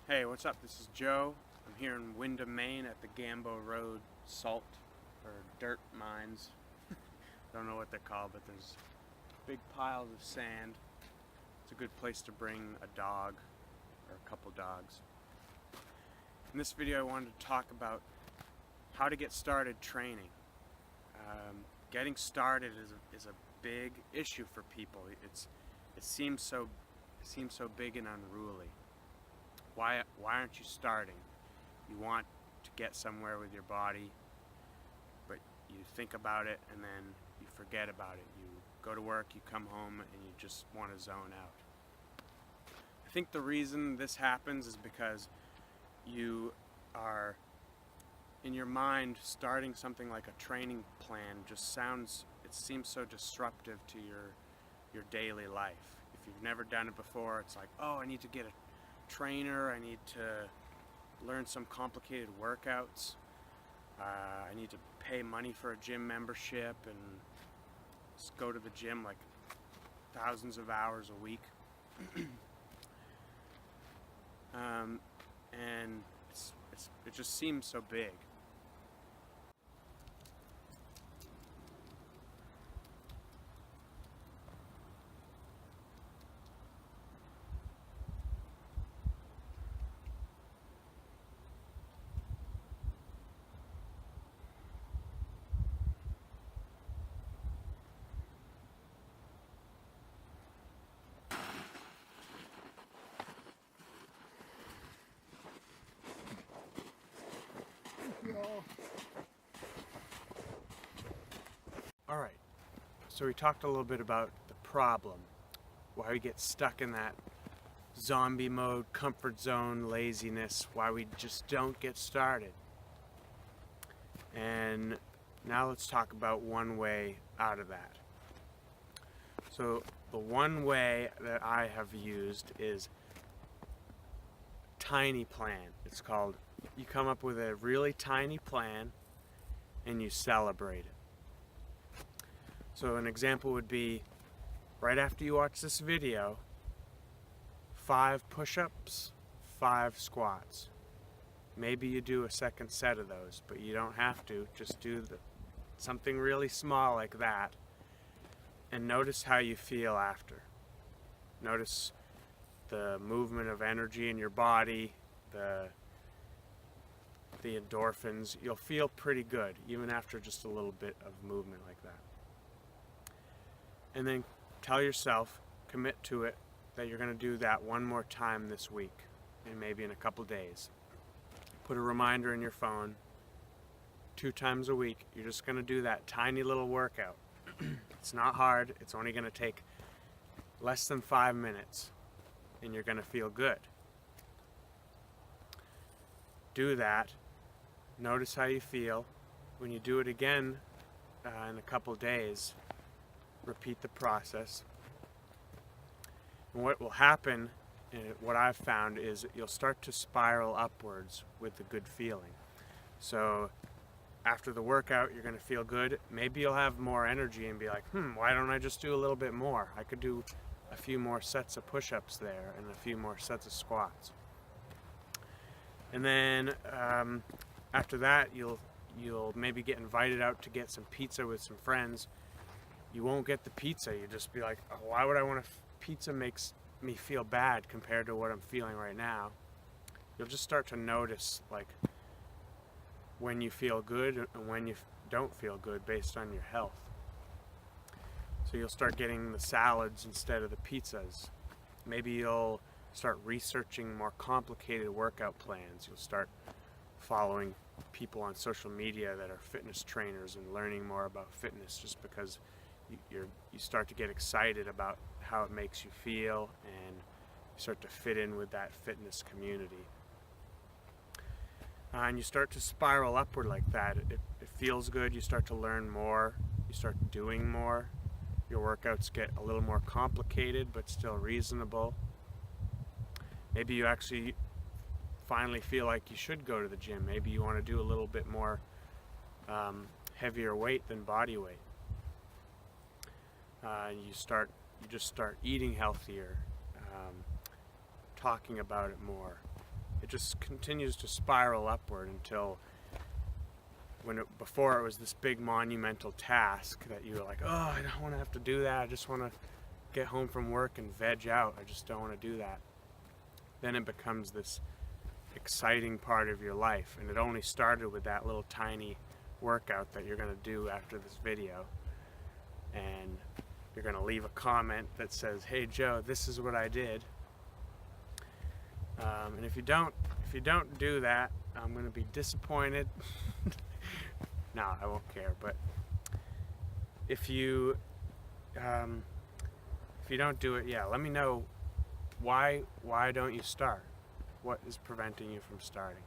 Hey, what's up? This is Joe. I'm here in Windham, Maine at the Gambo Road salt or dirt mines. Don't know what they're called, but there's big piles of sand. It's a good place to bring a dog or a couple dogs. In this video I wanted to talk about how to get started training. Getting started is a big issue for people. It seems so big and unruly. Why aren't you starting? You want to get somewhere with your body, but you think about it and then you forget about it. You go to work, you come home, and you just want to zone out. I think the reason this happens is because you are, in your mind, starting something like a training plan it seems so disruptive to your daily life. If you've never done it before, it's like, oh, I need to get a trainer, I need to learn some complicated workouts, I need to pay money for a gym membership and just go to the gym like thousands of hours a week. And it just seems so big. Alright, so we talked a little bit about the problem, why we get stuck in that zombie mode, comfort zone, laziness, why we just don't get started. And now let's talk about one way out of that. So the one way that I have used is tiny plan. It's called, you come up with a really tiny plan and you celebrate it. So an example would be, right after you watch this video, 5 push-ups, 5 squats. Maybe you do a second set of those, but you don't have to. Just do something really small like that, and notice how you feel after. Notice the movement of energy in your body, the endorphins. You'll feel pretty good, even after just a little bit of movement like that. And then tell yourself, commit to it, that you're going to do that one more time this week, and maybe in a couple days. Put a reminder in your phone, 2 times a week, you're just going to do that tiny little workout. It's not hard, it's only going to take less than 5 minutes, and you're going to feel good. Do that, notice how you feel. When you do it again in a couple days, repeat the process. And what will happen, what I've found, is you'll start to spiral upwards with the good feeling. So after the workout, you're going to feel good. Maybe you'll have more energy and be like, why don't I just do a little bit more? I could do a few more sets of push-ups there and a few more sets of squats. And then after that, you'll maybe get invited out to get some pizza with some friends. You won't get the pizza. You just be like, oh, why would I want pizza? Makes me feel bad compared to what I'm feeling right now. You'll just start to notice like when you feel good and when you don't feel good based on your health. So you'll start getting the salads instead of the pizzas. Maybe you'll start researching more complicated workout plans. You'll start following people on social media that are fitness trainers and learning more about fitness, just because you start to get excited about how it makes you feel, and you start to fit in with that fitness community. And you start to spiral upward like that. It feels good, you start to learn more, you start doing more. Your workouts get a little more complicated but still reasonable. Maybe you actually finally feel like you should go to the gym. Maybe you want to do a little bit more heavier weight than body weight. You just start eating healthier, talking about it more. just continues to spiral upward until before it was this big monumental task that you were like, oh, I don't want to have to do that. I just want to get home from work and veg out. I just don't want to do that. Then it becomes this exciting part of your life, and it only started with that little tiny workout that you're going to do after this video. And you're going to leave a comment that says, hey Joe, this is what I did. And if you don't do that, I'm going to be disappointed. No, I won't care. But if you don't do it, yeah, let me know why don't you start? What is preventing you from starting?